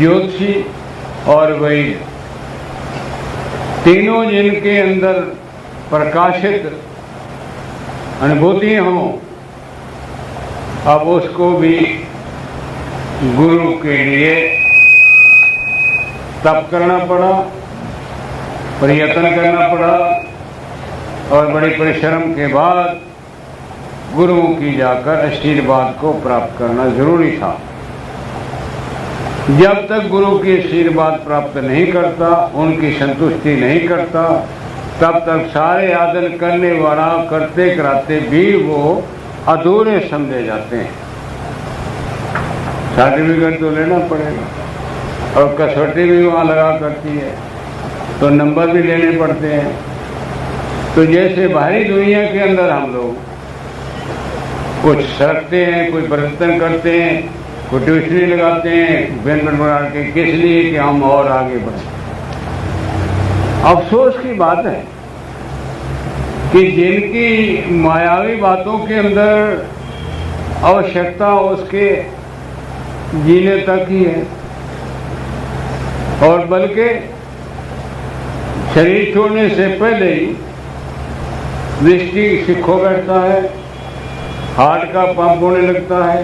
ज्योतिषी और वैद, तीनों जिनके अंदर प्रकाशित अनुभूति हों, अब उसको भी गुरु के लिए तप करना पड़ा, प्रयत्न करना पड़ा और बड़े परिश्रम के बाद गुरुओं की जाकर आशीर्वाद को प्राप्त करना जरूरी था। जब तक गुरु की आशीर्वाद प्राप्त नहीं करता, उनकी संतुष्टि नहीं करता, तब तक सारे आदर करने वाला करते कराते भी वो अधूरे समझे जाते हैं। सर्टिफिकेट तो लेना पड़ेगा और कसौटी भी वहाँ लगा करती है, तो नंबर भी लेने पड़ते हैं। तो जैसे बाहरी दुनिया के अंदर हम लोग कुछ सरकते हैं, कोई परिवर्तन करते हैं, कोई ट्यूशनी लगाते हैं भिन्न प्रकार के, किस लिए कि हम और आगे बढ़ें। अफसोस की बात है कि जिनकी मायावी बातों के अंदर आवश्यकता उसके जीने तक ही है, और बल्कि शरीर छोड़ने से पहले ही दृष्टि से खो बैठता है, हार्ट का पंप होने लगता है,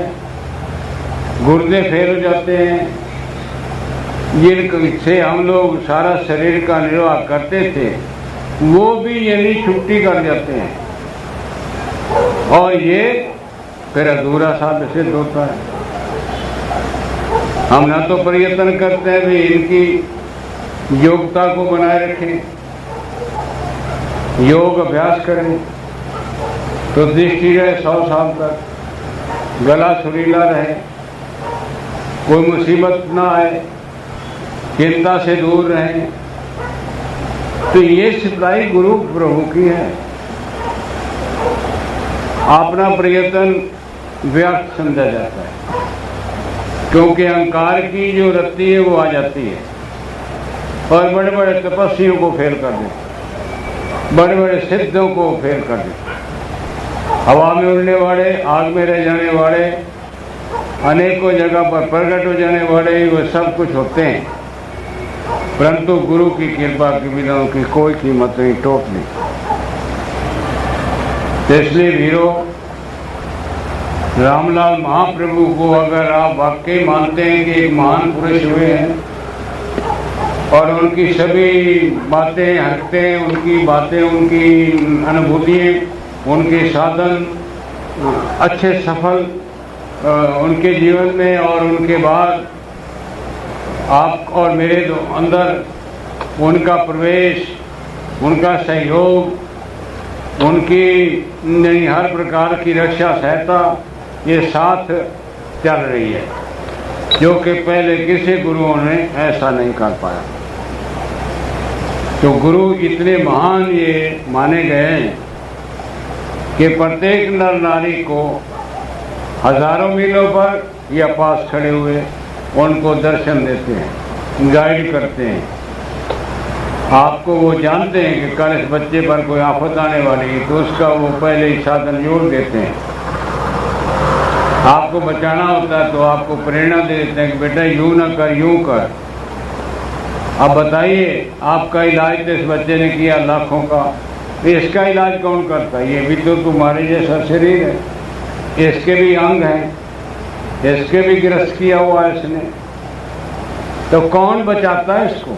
गुर्दे फेल हो जाते हैं, जिनसे हम लोग सारा शरीर का निर्वाह करते थे वो भी यानी छुट्टी कर जाते हैं, और ये फिर अधूरा साबित सिद्ध होता है। हम ना तो प्रयत्न करते हैं भी इनकी योग्यता को बनाए रखें, योग अभ्यास करें तो दृष्टि रहे 100 साल तक, गला सुरीला रहे, कोई मुसीबत ना आए, चिंता से दूर रहें। तो ये सिपाही गुरु प्रभु की है। अपना प्रयत्न व्यर्थ समझा जाता है, क्योंकि अहंकार की जो रत्ती है वो आ जाती है और बड़े बड़े तपस्वियों को फेल कर देते, बड़े बड़े सिद्धों को फेल कर देते। हवा में उड़ने वाले, आग में रह जाने वाले, अनेकों जगह पर प्रकट हो जाने वाले, वो सब कुछ होते हैं, परंतु गुरु की कृपा के बिना उनकी कोई कीमत नहीं, टोक नहीं। इसलिए वीरों, रामलाल महाप्रभु को अगर आप वाकई मानते हैं कि एक महान पुरुष हुए हैं और उनकी सभी बातें, हरकतें, उनकी बातें, उनकी अनुभूतियाँ, उनके साधन अच्छे सफल उनके जीवन में, और उनके बाद आप और मेरे अंदर उनका प्रवेश, उनका सहयोग, उनकी हर प्रकार की रक्षा सहायता ये साथ चल रही है, जो कि पहले किसी गुरुओं ने ऐसा नहीं कर पाया। तो गुरु इतने महान ये माने गए हैं कि प्रत्येक नर नारी को हजारों मीलों पर या पास खड़े हुए उनको दर्शन देते हैं, गाइड करते हैं। आपको वो जानते हैं कि कल इस बच्चे पर कोई आफत आने वाली है, तो उसका वो पहले ही साधन जोड़ देते हैं। आपको बचाना होता है तो आपको प्रेरणा दे देते हैं कि बेटा यूं ना कर, यूं कर। अब बताइए, आपका इलाज तो इस बच्चे ने किया लाखों का, इसका इलाज कौन करता है? ये भी तो तुम्हारे जैसा शरीर है, इसके भी अंग हैं, इसके भी ग्रस्त किया हुआ है इसने, तो कौन बचाता है इसको?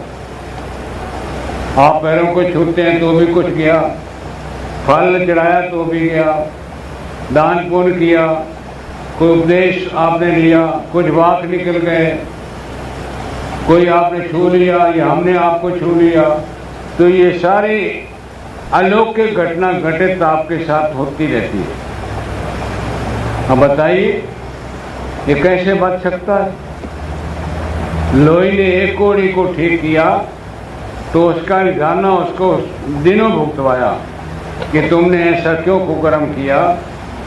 आप पैरों को छूते हैं तो भी कुछ गया, फल चढ़ाया तो भी गया, दान पुण्य किया, कोई उपदेश आपने लिया, कुछ वाक निकल गए, कोई आपने छू लिया या हमने आपको छू लिया, तो ये सारी अलौकिक घटना घटित आपके साथ होती रहती है। अब बताइए ये कैसे बच सकता है? लोही ने एक कोड़ी को ठीक किया तो उसका जाना उसको दिनों भुगतवाया कि तुमने ऐसा क्यों कुकर्म किया,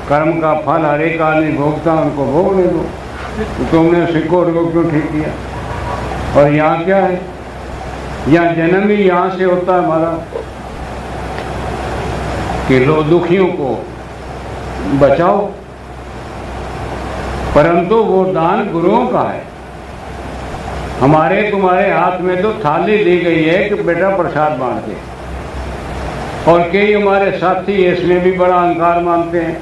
कर्म का फल हर एक आदमी भोगता, उनको भोगने दो, तो तुमने उसी कोड़ को क्यों ठीक किया? और यहाँ क्या है? यहाँ जन्म ही यहाँ से होता है हमारा कि लोग दुखियों को बचाओ, परंतु वो दान गुरुओं का है, हमारे तुम्हारे हाथ में तो थाली दी गई है कि बेटा प्रसाद बांट दे। और कई हमारे साथी इसमें भी बड़ा अहंकार मानते हैं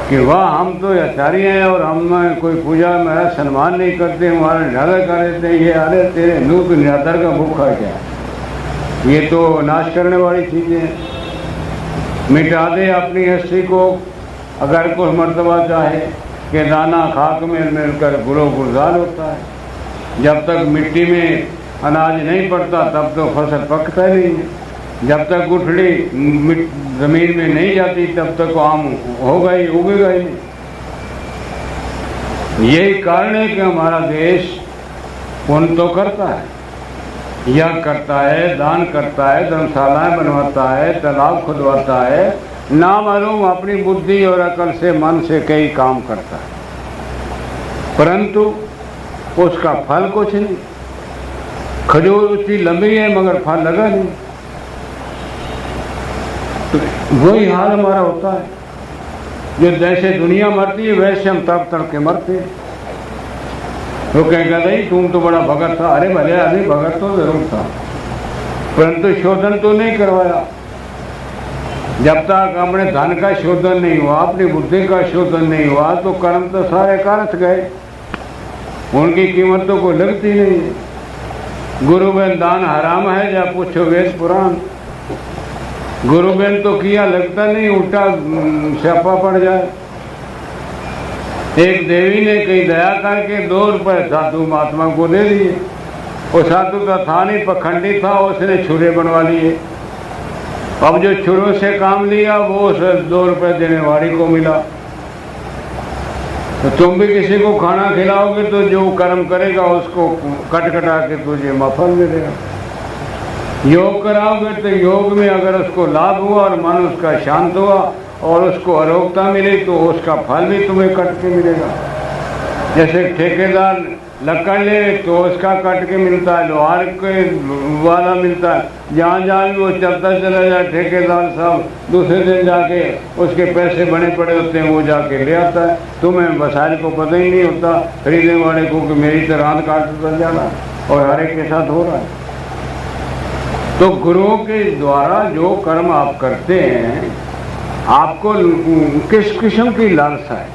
कि वाह हम तो आचार्य हैं और हम कोई पूजा में सम्मान नहीं करते, हमारा निरादर कर देते हैं। ये अरे तेरे नूत निरादर का भूखा क्या, ये तो नाश करने वाली चीज़ें हैं। मिटा दे अपनी हस्ती को अगर कोई मर्तबा चाहे कि दाना खाक में मिलकर गुलो गुलजार होता है। जब तक मिट्टी में अनाज नहीं पड़ता तब तो फसल पकता ही नहीं है। जब तक गुठली जमीन में नहीं जाती तब तक आम होगा ही, उगेगा ही नहीं। यही कारण है कि हमारा देश पुण्य तो करता है, यज्ञ करता है, दान करता है, धर्मशालाएं बनवाता है, तालाब खुदवाता है, नामालूम अपनी बुद्धि और अकल से मन से कई काम करता है, परंतु उसका फल कुछ नहीं। खजूर उसकी लंबी है मगर फल लगा नहीं। तो वही हाल हमारा होता है, जो जैसे दुनिया मरती है वैसे हम तड़प तड़प के मरते हैं। तो कहेगा नहीं तुम तो बड़ा भगत था, अरे भले आदमी भगत तो जरूर था, परंतु शोधन तो नहीं करवाया। जब तक अपने धन का शोधन नहीं हुआ, अपनी बुद्धि का शोधन नहीं हुआ, तो कर्म तो सारे कारथ गए, उनकी कीमत तो कोई लगती नहीं है। गुरु बहन दान हराम है, जा पूछो वेद पुराण। गुरु बहन तो किया लगता नहीं, उल्टा स्यापा पड़ जाए। एक देवी ने कई दया करके 2 रुपए साधु महात्मा को दे दिए। वो साधु का था नहीं, पखंडी था, उसने छुरे बनवा लिए। अब जो छुरों से काम लिया वो 2 रुपए देने वाली को मिला। तो तुम भी किसी को खाना खिलाओगे तो जो कर्म करेगा उसको कट कटा के तुझे मफल मिलेगा। योग कराओगे तो योग में अगर उसको लाभ हुआ और मन उसका शांत हुआ और उसको अरोगता मिली तो उसका फल भी तुम्हें कट के मिलेगा। जैसे ठेकेदार लकड़ ले तो उसका कट के मिलता है, लोहार के वाला मिलता है। जहाँ जहाँ भी वो चलता चला जाए ठेकेदार साहब दूसरे दिन जाके उसके पैसे बने पड़े होते हैं, वो जाके ले आता है। तुम्हें वसाइल को पता ही नहीं होता खरीदने वाले को कि मेरी तरह हाथ काटता जाना, और हर एक के साथ हो रहा है। तो गुरुओं के द्वारा जो कर्म आप करते हैं, आपको किस किस्म की लालसा है?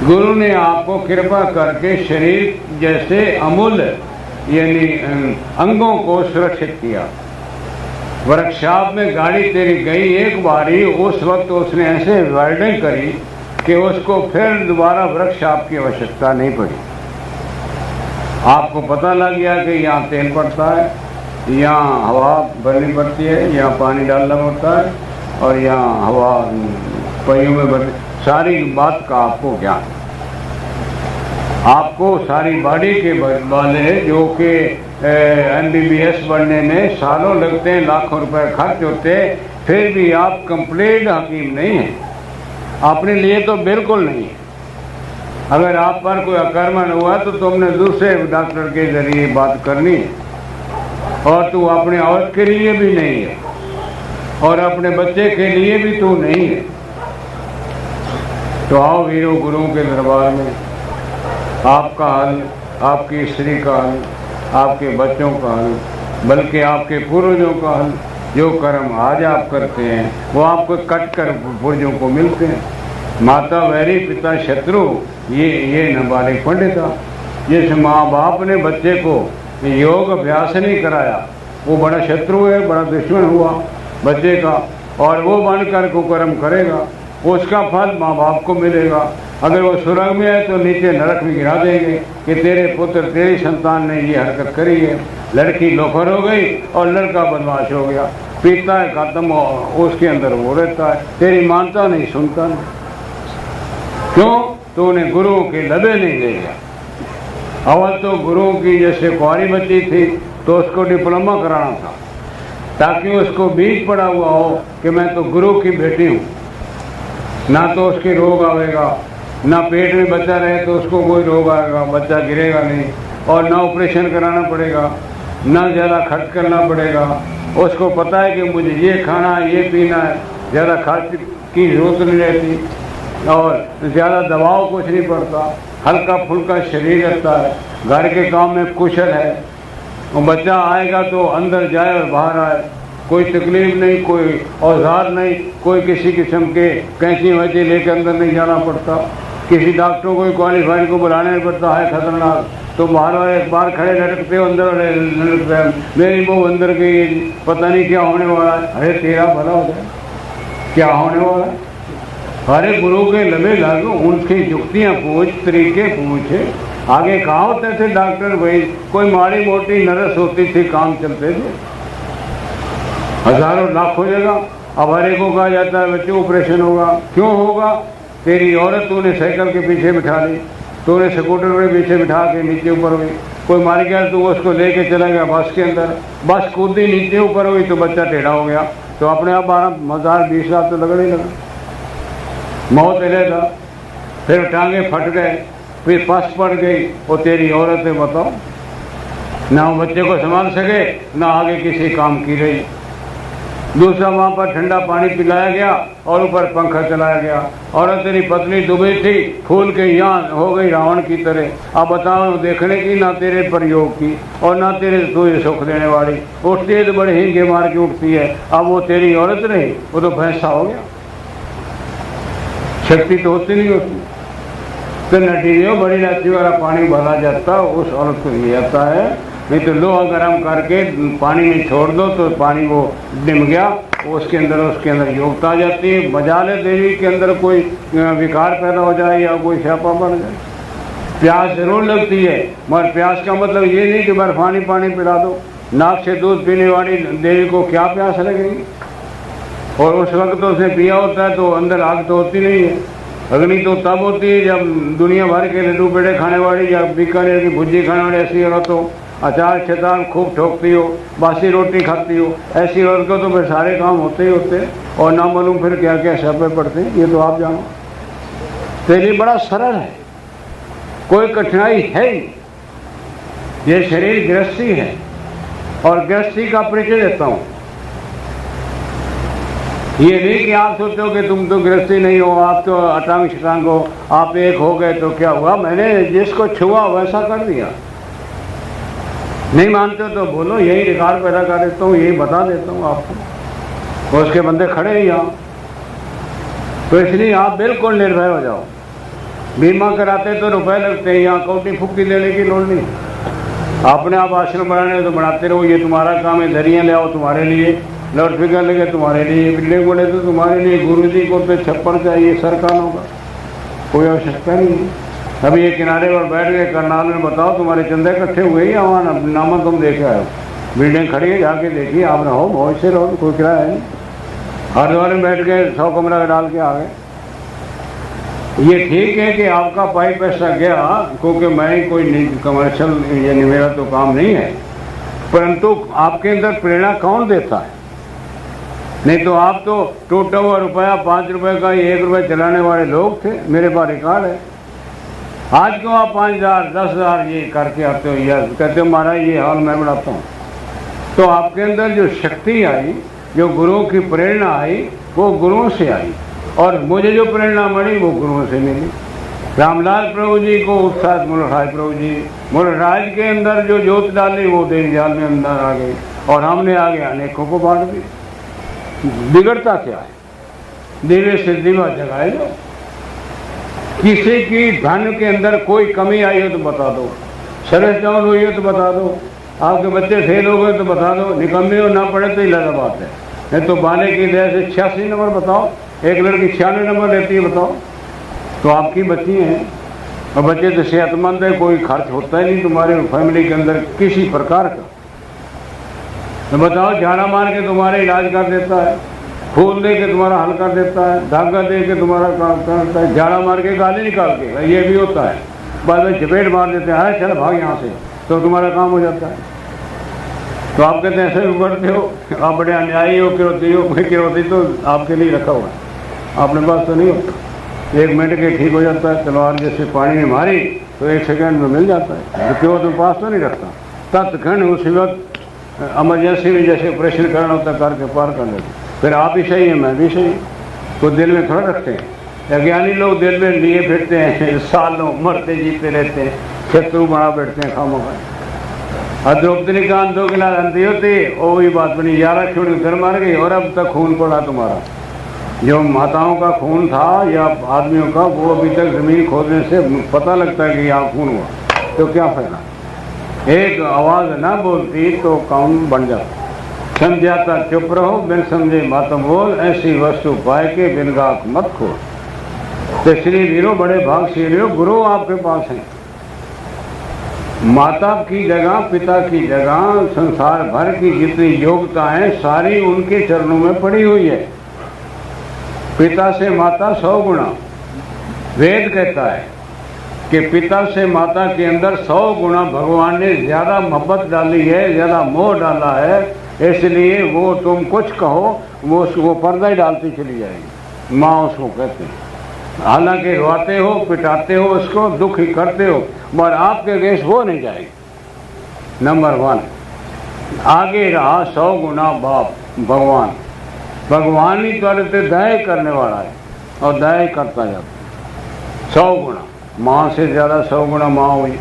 गुरु ने आपको कृपा करके शरीर जैसे अमूल्य यानी अंगों को सुरक्षित किया। वर्कशॉप में गाड़ी तेरी गई एक बारी, उस वक्त उसने ऐसे वेल्डिंग करी कि उसको फिर दोबारा वर्कशॉप की आवश्यकता नहीं पड़ी। आपको पता लग गया कि यहाँ तेल पड़ता है, यहाँ हवा भरनी पड़ती है, यहाँ पानी डालना पड़ता है, और यहाँ हवा पहियों में भर, सारी बात का आपको ज्ञान। आपको सारी बॉडी के वाले जो कि MBBS बनने में सालों लगते हैं, लाखों रुपए खर्च होते हैं, फिर भी आप कंप्लीट हकीम नहीं हैं। अपने लिए तो बिल्कुल नहीं है। अगर आप पर कोई आक्रमण हुआ तो तुमने दूसरे डॉक्टर के जरिए बात करनी है, और तू अपने औरत के लिए भी नहीं है और अपने बच्चे के लिए भी तू नहीं है। तो आओ वीरों गुरुओं के दरबार में, आपका हल, आपकी स्त्री का हल, आपके बच्चों का हल, बल्कि आपके पूर्वजों का हल। जो कर्म आज आप करते हैं वो आपको कट कर पूर्वजों को मिलते हैं। माता वैरी पिता शत्रु, ये नाबालिग पंडिता। जिस माँ बाप ने बच्चे को योग अभ्यास नहीं कराया वो बड़ा शत्रु है, बड़ा दुश्मन हुआ बच्चे का, और वो बनकर कुकर्म करेगा, उसका फल माँ बाप को मिलेगा। अगर वो सुरंग में है तो नीचे नरक में गिरा देंगे कि तेरे पुत्र तेरी संतान ने ये हरकत करी है। लड़की लोफर हो गई और लड़का बदमाश हो गया, पीता है खत्म, उसके अंदर वो रहता है, तेरी मानता नहीं सुनता नहीं। क्यों? तो उन्हें गुरुओं के लबे नहीं ले गया। अवल तो गुरुओं की जैसे कुंवारी बच्ची थी तो उसको डिप्लोमा कराना था, ताकि उसको बीज पड़ा हुआ हो कि मैं तो गुरु की बेटी हूँ। ना तो उसके रोग आवेगा, ना पेट में बच्चा रहे तो उसको कोई रोग आएगा, बच्चा गिरेगा नहीं, और ना ऑपरेशन कराना पड़ेगा, ना ज़्यादा खर्च करना पड़ेगा। उसको पता है कि मुझे ये खाना ये पीना है, ज़्यादा खर्च की जरूरत नहीं रहती और ज़्यादा दबाव कुछ नहीं पड़ता। हल्का फुल्का शरीर रहता है, घर के काम में कुशल है। और बच्चा आएगा तो अंदर जाए और बाहर आए, कोई तकलीफ नहीं, कोई औजार नहीं, कोई किसी किस्म के कैंची वैची लेकर अंदर नहीं जाना पड़ता, किसी डॉक्टरों को क्वालिफाइड को बुलाना नहीं पड़ता है खतरनाक। तो बाहर वाले एक बार खड़े लटकते हो, अंदर वाले लटकते हैं, मेरी वो अंदर गई, पता नहीं क्या होने वाला है। अरे तेरा भला हो जाए, क्या होने वाला है? हरे गुरु के लबे लागो, उनकी युक्तियाँ पूछ, तरीके पूछे। आगे कहाँ होते थे डॉक्टर भाई, कोई माड़ी मोटी नरस होती थी, काम चलते थे, हजारों लाखों जगह। अब हरे को कहा जाता है बच्चे ऑपरेशन होगा, क्यों होगा? तेरी औरत तूने साइकिल के पीछे बिठा ली, तूने स्कूटर में पीछे बिठा के नीचे ऊपर हुई, कोई मार गया तो उसको लेके चला गया बस के अंदर, बस कूदी नीचे ऊपर हुई तो बच्चा टेढ़ा हो गया, तो अपने आप 12,000 20 लाख तो लगने ही लगा, मौत ले था। फिर टांगे फट गए, फिर पस पड़ गई, और तेरी औरत है बताओ, ना वो बच्चे को संभाल सके, ना आगे किसी काम की रही। दूसरा वहाँ पर ठंडा पानी पिलाया गया और ऊपर पंखा चलाया गया। औरत तेरी पत्नी डूबी थी, फूल के यहाँ हो गई रावण की तरह। अब बताओ, देखने की ना तेरे प्रयोग की और ना तेरे तुझे सुख देने वाली, उठती है तो बड़ी हिंगे मार के उठती है। अब वो तेरी औरत नहीं, वो तो भैंसा हो गया, शक्ति तो होती नहीं होती। तो नटी हो बड़ी लाठी वाला पानी भरा जाता, उस औरत को ये आता है। नहीं तो लोहा गर्म करके पानी में छोड़ दो तो पानी वो डिम गया, उसके अंदर योग्यता आ जाती है। बजा ले देवी के अंदर कोई विकार पैदा हो जाए या कोई श्यापा बन जाए। प्यास जरूर लगती है, मगर प्यास का मतलब ये नहीं कि बर्फानी पानी पिला दो। नाक से दूध पीने वाली देवी को क्या प्यास लगेगी? और उस वक्त तो उसने पिया होता है तो अंदर आग तो होती नहीं है। अग्नि तो तब होती है जब दुनिया भर के लड्डू पेड़े खाने वाली या बीकानेर की भुज्जी खाने वाली ऐसी औरत हो, अचार छतार खूब ठोकती हो, बासी रोटी खाती हो, ऐसी औरत को तो फिर सारे काम होते ही होते हैं, और ना मालूम फिर क्या क्या शब्द पड़ते हैं, ये तो आप जानो। तेरी बड़ा सरल है, कोई कठिनाई है ही। ये शरीर गृहस्थी है और गृहस्थी का परिचय देता हूँ। ये नहीं कि आप सोचो कि तुम तो गृहस्थी नहीं हो, आप तो अटांग शटांग हो, आप एक हो गए तो क्या हुआ, मैंने जिसको छुआ वैसा कर दिया। नहीं मानते हो तो बोलो, यही रिकॉर्ड पैदा कर देता हूँ, यही बता देता हूँ आपको। और उसके बंदे खड़े ही यहाँ, तो इसलिए आप बिल्कुल निर्भय हो जाओ। बीमा कराते तो रुपए लगते हैं, यहाँ कौटी फुक्की देने की लोड़ नहीं। अपने आप आश्रम बनाने तो बनाते रहो, ये तुम्हारा काम है। दरियाँ ले आओ तुम्हारे लिए, लाउड स्पीकर लगे तुम्हारे लिए, बिल्डिंग बने तो तुम्हारे लिए, गुरु जी को तो छप्पर चाहिए सरकारों का, कोई आवश्यकता नहीं। अभी ये किनारे पर बैठ गए करनाल में, बताओ तुम्हारे चंदे इकट्ठे हुए ही आवान नामा तुम देखे आए, बिल्डिंग खड़ी है जाके देखिए, आप रहो बहुत से रहो, कोई किराया है नहीं। हरिद्वार में बैठ गए 100 कमरा डाल के आ गए। ये ठीक है कि आपका पाइप पैसा गया, क्योंकि मैं कोई कमर्शियल यानी मेरा तो काम नहीं है, परंतु आपके अंदर प्रेरणा कौन देता है? नहीं तो आप तो टूटा हुआ रुपया 5 रुपए का 1 रुपये चलाने वाले लोग थे, मेरे पास रिकॉर्ड है। आज क्यों आप 5,000 10,000 ये करके आते हो, या कहते हो महाराज ये हाल मैं बढ़ाता हूँ। तो आपके अंदर जो शक्ति आई, जो गुरुओं की प्रेरणा आई, वो गुरुओं से आई, और मुझे जो प्रेरणा मिली वो गुरुओं से मिली। रामलाल प्रभु जी को उत्साह मुलराज प्रभु जी, मुलराज के अंदर जो जोत डाली वो देवी जाल में अंदर आ गई, और हमने आगे अनेकों को बांट दी। बिगड़ता क्या है? दिव्य से दिवा जगाए लो। किसी की धन के अंदर कोई कमी आई हो तो बता दो, सर्विस डाउन हुई हो तो बता दो, आपके बच्चे फेल हो गए तो बता दो, निकम्मे हो ना पड़े तो अलग बात है। नहीं तो बाले की दया से 86 नंबर बताओ, एक लड़की 96 नंबर लेती है बताओ, तो आपकी बच्ची हैं और बच्चे तो सेहतमंद है, कोई खर्च होता ही नहीं तुम्हारे फैमिली के अंदर किसी प्रकार का। तो बताओ, झाड़ा मार के तुम्हारे इलाज कर देता है, फूल दे के तुम्हारा हल कर देता है, धागा दे के तुम्हारा काम करता है, झाड़ा मार के गाली निकाल के, ये भी होता है। बाद में चपेट मार देते हैं, चल भाग यहाँ से, तो तुम्हारा काम हो जाता है। तो आप कहते हैं ऐसे भी बढ़ते हो, आप बड़े अन्यायी हो, किरोती हो, कोई किरोती तो आपके लिए रखा हुआ है, अपने पास तो नहीं होता। 1 मिनट के ठीक हो जाता है, तलवार जैसे पानी में मारी तो 1 सेकंड में मिल जाता है, तो क्यों तुम पास तो नहीं रखता। तत्क्षण उसी वक्त इमरजेंसी में जैसे ऑपरेशन करना होता करके पार कर लेते। फिर आप भी सही है, मैं भी सही, तो दिल में थोड़ा रखते हैं। अज्ञानी लोग दिल में लिए फिरते हैं, सालों मरते जीते रहते हैं, शत्रु बना बैठते हैं खामोखा। और द्रौपदी का अंधों के लाल अंधी होती, वो वही बात बनी, 11 छोड़ी उधर मार गई और अब तक खून पड़ा तुम्हारा। जो माताओं का खून था या आदमियों का, वो अभी तक जमीन खोदने से पता लगता है कि यहाँ खून हुआ, तो क्या फायदा। एक आवाज़ ना बोलती तो काम बन जाता। समझाता चुप रहो, बिन समझे मातम बोल, ऐसी वस्तु पाए के बिन गाक मत खो। तो श्री वीरों, बड़े भागशील हो, गुरु आपके पास हैं। माता की जगह, पिता की जगह, संसार भर की जितनी योग्यताएं सारी उनके चरणों में पड़ी हुई है। पिता से माता 100 गुना। वेद कहता है कि पिता से माता के अंदर 100 गुना भगवान ने ज़्यादा मोहब्बत डाली है, ज़्यादा मोह डाला है, इसलिए वो तुम कुछ कहो वो पर्दा ही डालती चली जाएगी। माँ उसको कहते हैं। हालांकि रोते हो, पिटाते हो, उसको दुख ही करते हो, मगर आपके अगेंस्ट वो नहीं जाएगी। नंबर 1 आगे रहा 100 गुना बाप भगवान। भगवान ही त्वरित दया करने वाला है और दया करता जाता है। 100 गुना माँ से ज़्यादा 100 गुना माँ हुई।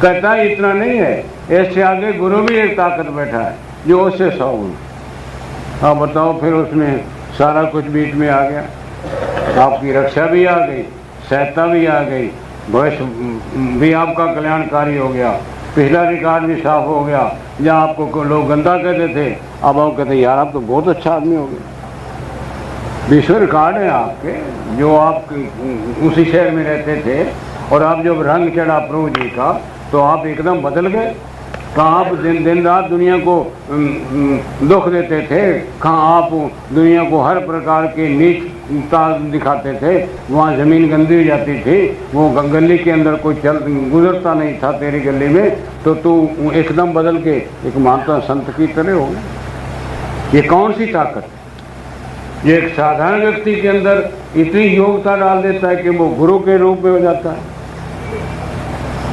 कहता है इतना नहीं है, इससे आगे गुरु भी एक ताकत बैठा है जो उससे 100 गुना। अब बताओ, फिर उसमें सारा कुछ बीच में आ गया। आपकी रक्षा भी आ गई, सहायता भी आ गई, भविष्य भी आपका कल्याणकारी हो गया, पिछला रिकॉर्ड भी साफ हो गया। जहाँ आपको लोग गंदा कहते थे, अब आप कहते यार आप तो बहुत अच्छा आदमी हो गए। विश्व रिकॉर्ड है आपके, जो आप उसी शहर में रहते थे और आप जब रंग चढ़ा प्रभु जी का तो आप एकदम बदल गए। कहाँ आप दिन रात दुनिया को दुख देते थे, कहाँ आप दुनिया को हर प्रकार के नीचता दिखाते थे, वहाँ ज़मीन गंदी हो जाती थी, वो गली के अंदर कोई गुजरता नहीं था तेरी गली में, तो तू एकदम बदल के एक महात्मा संत की तरह हो गया। ये कौन सी ताकत है? ये एक साधारण व्यक्ति के अंदर इतनी योग्यता डाल देता है कि वो गुरु के रूप में हो जाता है।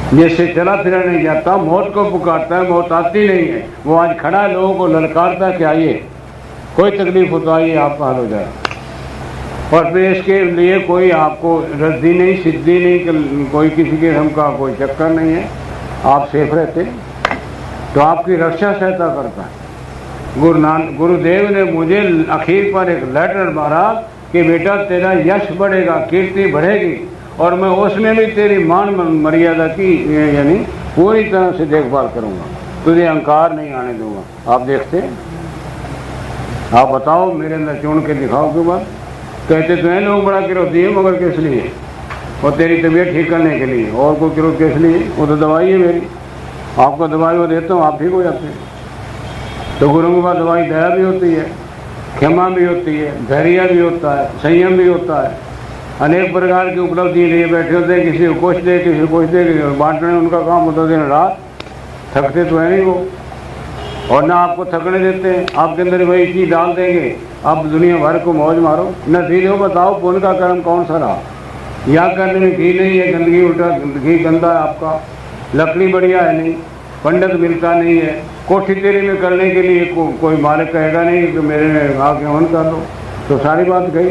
जैसे चला फिरा नहीं जाता, मौत को पुकारता है, मौत आती नहीं है, वो आज खड़ा है, लोगों को ललकारता है कि आइए, कोई तकलीफ हो तो आइए, आपका हल हो जाए। और फिर इसके लिए कोई आपको रद्दी नहीं, सिद्धि नहीं, कोई किसी के हम का कोई चक्कर नहीं है, आप सेफ रहते तो आपकी रक्षा सहायता करता है। गुरुदेव ने मुझे आखिर पर एक लेटर मारा कि बेटा तेरा यश बढ़ेगा, कीर्ति बढ़ेगी और मैं उसमें भी तेरी मान मर्यादा की यानी पूरी तरह से देखभाल करूंगा, तुझे अहंकार नहीं आने दूंगा। आप देखते हैं, आप बताओ मेरे अंदर चुन के दिखाओ के बाद। कहते तो हैं लोग बड़ा विरोधी है, मगर किस लिए? और तेरी तबीयत ठीक करने के लिए, और कोई विरोध किस लिए? वो तो दवाई है मेरी, आपको दवाई वो देता हूँ, आप ठीक हो जाते हैं। तो गुरुओं के पास दवाई दया भी होती है, क्षमा भी होती है, धैर्य भी होता है, संयम भी होता है, अनेक प्रकार की उपलब्धि लिए बैठे होते हैं। किसी को कुछ दे, किसी को कुछ दे, बांटने उनका काम होता दिन रात, थकते तो है नहीं वो, और ना आपको थकने देते हैं। आपके अंदर वही चीज़ डाल देंगे, आप दुनिया भर को मौज मारो। नतीजे बताओ पुण्य का कर्म कौन सा रहा? या करने में घी नहीं है, गंदगी उल्टा घी गंदा है आपका, लकड़ी बढ़िया है नहीं, पंडित मिलता नहीं है, कोठी तेरी में करने के लिए कोई मालिक कहेगा नहीं कि मेरे में आके हवन कर लो, तो सारी बात गई।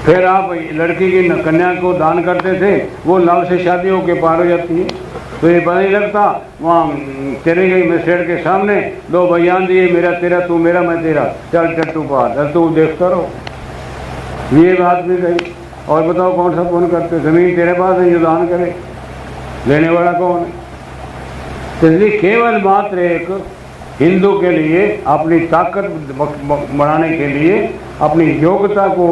फिर आप लड़की की कन्या को दान करते थे, वो लाभ से शादी होकर पार हो जाती है, तो ये पता नहीं लगता। वहाँ चली गई मजिस्ट्रेट के सामने, 2 बयान दिए, मेरा तेरा, तू मेरा मैं तेरा, चल टट्टू पार, तू देखता रहो, ये बात भी गई। और बताओ कौन सा पुण्य करते? ज़मीन तेरे पास है, जो दान करे, लेने वाला कौन है? तो इसलिए केवल मात्र एक हिंदू के लिए अपनी ताकत बढ़ाने के लिए, अपनी योग्यता को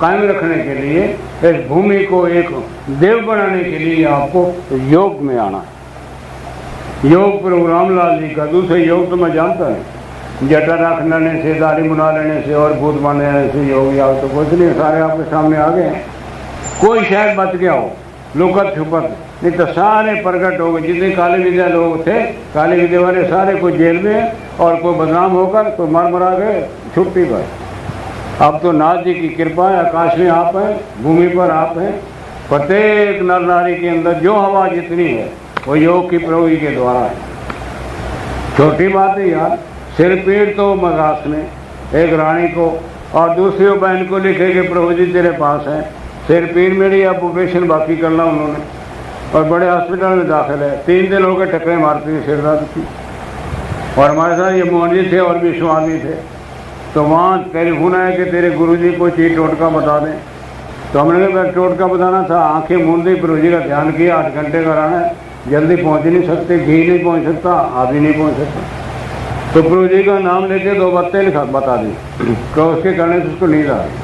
कायम रखने के लिए, इस भूमि को एक देव बनाने के लिए आपको योग में आना है। योग प्रभु रामलाल जी का, दूसरे योग तो मैं जानता नहीं, जटा रख लेने से, दाढ़ी मुना लेने से और भूत बन लेने से योग या तो कुछ नहीं, सारे आपके सामने आ गए हैं। कोई शायद बच गया हो लुकत छुपत, नहीं तो सारे प्रकट हो गए। जितने काली विद्या लोग थे, काली विद्या वाले सारे कोई जेल में और कोई बदनाम होकर कोई मरा गए, छुट्टी पर। अब तो नाथ जी की कृपा है, आकाश में आप हैं, भूमि पर आप हैं, प्रत्येक नर नारी के अंदर जो हवा जितनी है वो योग की प्रभु जी के द्वारा है। छोटी बात है यार, सिर पीड़ तो मद्रास में एक रानी को और दूसरी बहन को लिखे कि प्रभु जी तेरे पास हैं, सिर पीड़ मेरी, अब ऑपरेशन बाकी करना उन्होंने, और बड़े हॉस्पिटल में दाखिल है। 3 दिन हो गए टक्करें मारती थी सिर दर्द की। और हमारे साथ ये मोहन जी थे और भी स्वामी थे। तो वहाँ टेलीफोन आया कि तेरे गुरुजी कोई चीज़ टोटका बता दें। तो हमने कहा टोटका बताना था, आंखें मूंदी, प्रभु जी का ध्यान किया, 8 घंटे कराना है, जल्दी पहुँच ही नहीं सकते, घी नहीं पहुँच सकता, आप ही नहीं पहुँच सकता। तो प्रभु जी का नाम लेके 2 बातें लिखा बता दी, तो उसके करने से उसको नींद आ गई।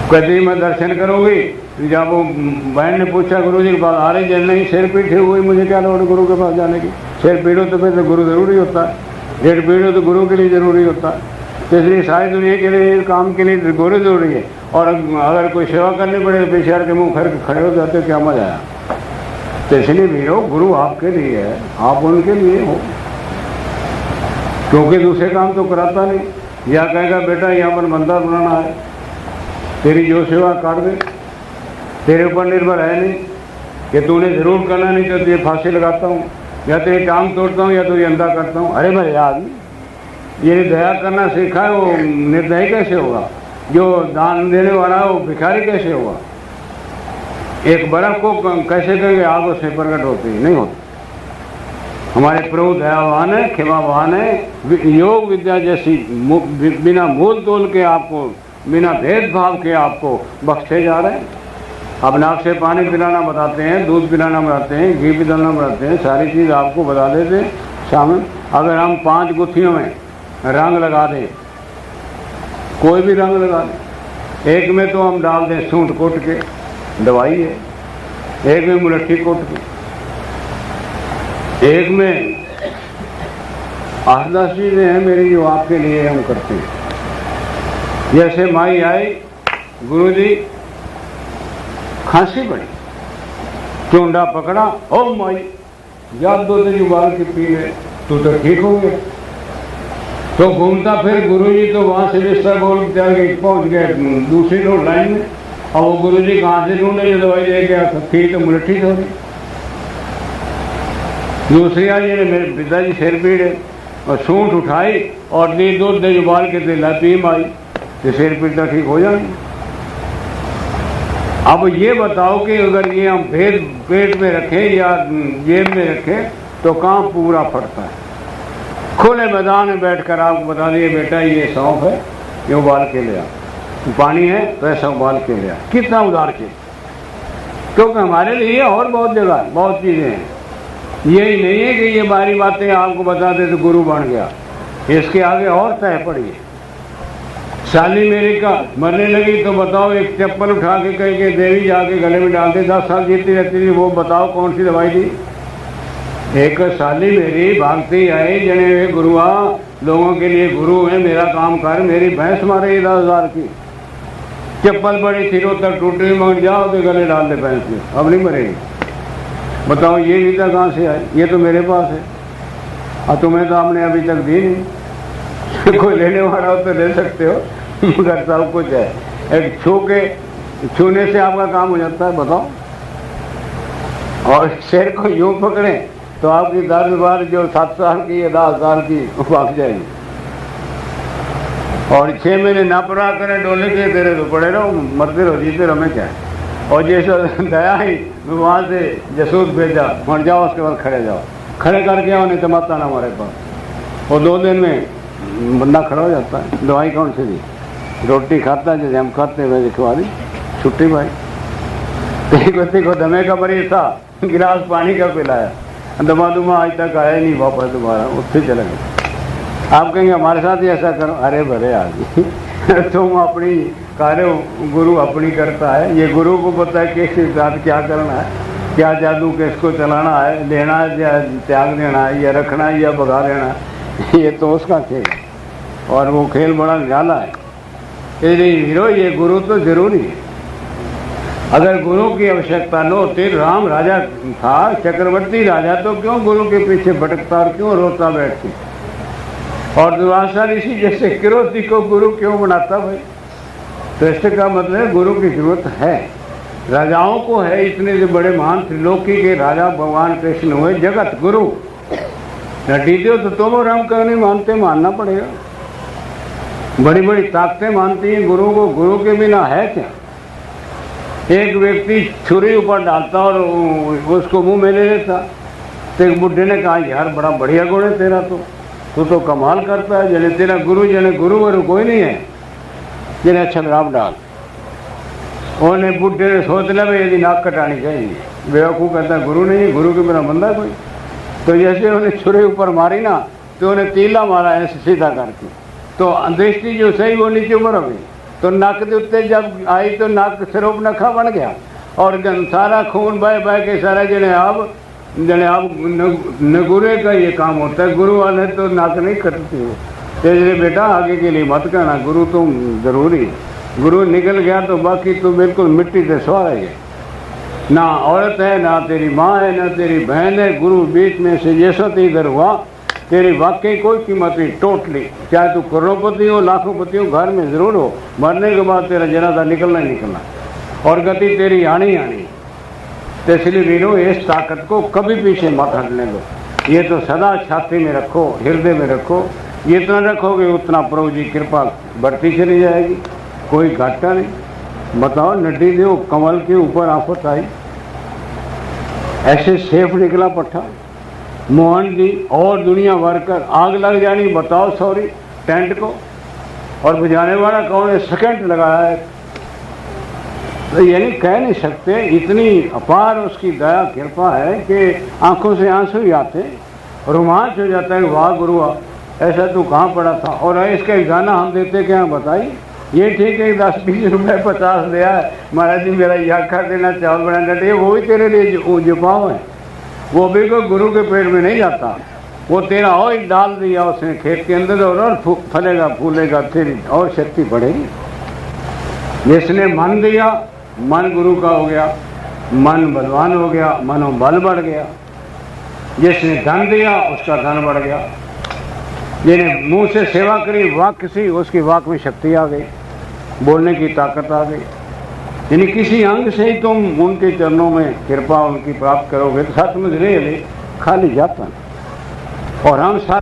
कहती मैं दर्शन करूँगी। जब वो बहन ने पूछा गुरु जी के पास आ रही, जल नहीं, सिर पीठ हुई, मुझे क्या लोड़ गुरु के पास जाने की, सिर पीड़ हो तो फिर तो गुरु ज़रूरी होता है, पेट पीड़ हो तो गुरु के लिए ज़रूरी होता है। तो इसलिए सारी दुनिया के लिए, काम के लिए गुरु ज़रूरी है। और अगर कोई सेवा करनी पड़े तो पीछे के मुँह खड़ खड़े हो जाते, क्या मजा आया। तो इसलिए भीड़ो, गुरु आपके लिए है, आप उनके लिए हो, क्योंकि दूसरे काम तो कराता नहीं। या कहेगा बेटा यहाँ पर मंदिर बनाना है, तेरी जो सेवा कर दे, तेरे ऊपर निर्भर है नहीं कि तूने ज़रूर करना, नहीं तो तुझे फांसी लगाता हूँ, या तेरी टांग तोड़ता हूँ, या तुझे अंधा करता हूँ। अरे भाई आदमी ये दया करना सीखा है, वो निर्दयी कैसे होगा? जो दान देने वाला है वो भिखारी कैसे होगा? एक बर्फ को कैसे कहेंगे आग उससे प्रकट होती नहीं होती। हमारे प्रभु दयावान है, क्षमावान है। योग विद्या जैसी बिना मोल तोल के आपको, बिना भेदभाव के आपको बख्शे जा रहे हैं। अब नाक से पानी पिलाना बताते हैं, दूध पिलाना बताते हैं, घी पिलाना बताते हैं, सारी चीज़ आपको बता देते हैं शामिल। अगर हम 5 गुत्थियों में रंग लगा दें, कोई भी रंग लगा दें, एक में तो हम डाल दें सूंठ कोट के, दवाई है, एक में मुलट्ठी कोट के, एक में 8-10 चीज़ें हैं मेरी जो आपके लिए हम करते हैं। जैसे माई आई, गुरुजी खांसी पड़ी, चूंडा पकड़ा, ओ माई याद दो तेरी उबाल के पी ले, तू तो ठीक हो गया। तो घूमता फिर गुरुजी तो वहाँ से बिस्तर बोल चल गए, पहुँच गए दूसरी रोड लाइन में। और वो गुरुजी कहाँ से ढूंढे जो दवाई दे गया, थी तो मुलट्ठी हो गई। दूसरी आज मेरे पिताजी सिर पीड़ है, और सूंठ उठाई और दूध दे उबाल के दिला पी माई, तो सिर पीड़ तो ठीक हो जाएगी। अब ये बताओ कि अगर ये हम पेट में रखें या जेब में रखें तो काम पूरा फटता है। खुले मैदान में बैठकर आपको बता दिए बेटा ये सौंफ है, ये उबाल के ले आ, पानी है तो ऐसा उबाल के ले आ, कितना उदार के। क्योंकि हमारे लिए और बहुत जगह बहुत चीज़ें हैं। यही नहीं है कि ये बारी बातें आपको बता दे तो गुरु बन गया, इसके आगे और तय पड़ी है। साली मेरी का मरने लगी तो बताओ, एक चप्पल उठा के कह के देवी जाके गले में डाल दे, 10 साल जीती रहती थी, वो बताओ कौन सी दवाई दी। एक साली मेरी भागती आई, जने वे गुरुआ लोगों के लिए गुरु है, मेरा काम कर, मेरी भैंस मारे 10,000 की, चप्पल बड़ी थी, रोतर टूटी, मगर जाओ तो गले डाल दे भैंस में, अब नहीं मरेगी। बताओ ये विद्या कहाँ से आई? ये तो मेरे पास है, और तुम्हें तो आपने अभी तक दी नहीं। कोई लेने वाला हो तो ले सकते हो, मगर सब कुछ है, एक छूने से आपका काम हो जाता है। बताओ, और शेर को यूं पकड़े तो आपकी 10 बार जो 7 साल की या 10 साल की भाग जाएगी। और 6 महीने ना पड़ा करें डोले के तेरे तो पड़े रहो, मरते रहो, जीते रहो, मैं क्या है। और जैसा दया ही वहाँ से जसूद भेजा, मर जाओ, उसके बाद खड़े जाओ, खड़े करके आओ, नहीं तो मत आना हमारे पास। और 2 दिन में बंदा खड़ा हो जाता है। दवाई कौन सी दी? रोटी खाता है जैसे हम खाते हैं वैसे खिला दी, छुट्टी भाई। एक व्यक्ति को दमे का मरीज था, गिलास पानी का पिलाया, दमा दुमा आज तक आया नहीं वापस दोबारा, उससे चले गए। आप कहेंगे हमारे साथ ही ऐसा करो, अरे भरे आदमी तुम अपनी कार्य गुरु अपनी करता है, ये गुरु को पता है किसके साथ क्या करना है, क्या जादू किसको चलाना है, लेना है या त्याग देना है, या रखना है या भगा देना है, ये तो उसका खेल। और वो खेल बड़ा निराला है। हीरो ये गुरु तो जरूरी है। अगर गुरु की आवश्यकता न होती, राम राजा था, चक्रवर्ती राजा, तो क्यों गुरु के पीछे भटकता और क्यों रोता बैठती? और दुर्वासा ऋषि जैसे किरोती को गुरु क्यों बनाता भाई? तो इसका मतलब गुरु की जरूरत है, राजाओं को है। इतने जो बड़े महान त्रिलोकी के राजा भगवान कृष्ण हुए, जगत गुरु नटीते हो तो तुम और हम क्यों नहीं मानते? मानना पड़ेगा। बड़ी बड़ी ताकतें मानती हैं गुरु को, गुरु के बिना है क्या? एक व्यक्ति छुरी ऊपर डालता और उसको मुंह में ले लेता। तो एक बुढ़े ने कहा, यार बड़ा बढ़िया गुण है तेरा, तू तो कमाल करता है, जने तेरा गुरु जने गुरु वरु कोई नहीं है, जने अच्छा शराब डाल। उन्हें बुढ़े ने सोच लिया भाई यदि नाक कटानी चाहिए। बेवकूफ़ कहता गुरु नहीं है, गुरु के बिना बंदा कोई। तो जैसे उन्हें छुरी ऊपर मारी ना, तो उन्हें तीला मारा ऐसे सीधा करके, तो दृष्टि जो सही वो नीचे ऊपर हो गई। तो नाक के उत्ते जब आई तो नाक सिरोप नखा बन गया और सारा खून बह बह के सारा जने अब नगुरे का ये काम होता है। गुरु वाले तो नाक नहीं कटती हो। तो इसलिए बेटा आगे के लिए मत कहना गुरु तो जरूरी, गुरु निकल गया तो बाकी तो बिल्कुल मिट्टी से सवार है। ना औरत है, ना तेरी माँ है, ना तेरी बहन है, गुरु बीच में से जैसा तो इधर हुआ, तेरी वाकई कोई कीमत नहीं टोटली। चाहे तू करोड़पति हो, लाखोंपति हो, घर में ज़रूर हो, मरने के बाद तेरा जनाजा निकलना ही निकलना और गति तेरी आनी आनी। तो इसलिए वीरों इस ताकत को कभी पीछे मत हटने दो। ये तो सदा छाती में रखो, हृदय में रखो। जितना रखोगे उतना प्रभु जी कृपा बढ़ती चली जाएगी, कोई घाटा नहीं। बताओ नड्डी देव कमल के ऊपर आफत आई, ऐसे सेफ निकला पट्टा। मोहन जी और दुनिया भर कर आग लग जानी, बताओ सॉरी टेंट को, और बुझाने वाला कौन है, सेकंड लगाया है। तो यानी कह नहीं सकते, इतनी अपार उसकी दया कृपा है कि आंखों से आंसू ही आते, रोमांच हो जाता है। वाह गुरुआ, ऐसा तू कहाँ पड़ा था। और इसका एक गाना हम देते क्या बताइए, ये ठीक है 10-20 रुपये 50 दिया है, महाराज जी मेरा यह खा देना चावल बना डटे, वो भी तेरे लिए जुपाव है। वो भी कोई गुरु के पेट में नहीं जाता, वो तेरा और डाल दिया उसने खेत के अंदर और फलेगा फूलेगा, तेरी और शक्ति बढ़ेगी। जिसने मन दिया, मन गुरु का हो गया, मन बलवान हो गया, मनोबल बढ़ गया। जिसने धन दिया उसका धन बढ़ गया। जिन्हें मुंह से सेवा करी, वाक्य से, उसकी वाक में शक्ति आ गई, बोलने की ताकत आ गई। यानी किसी अंग से ही तुम उनके चरणों में कृपा उनकी प्राप्त करोगे तो सचमुच ले खाली जाता। और हम साथ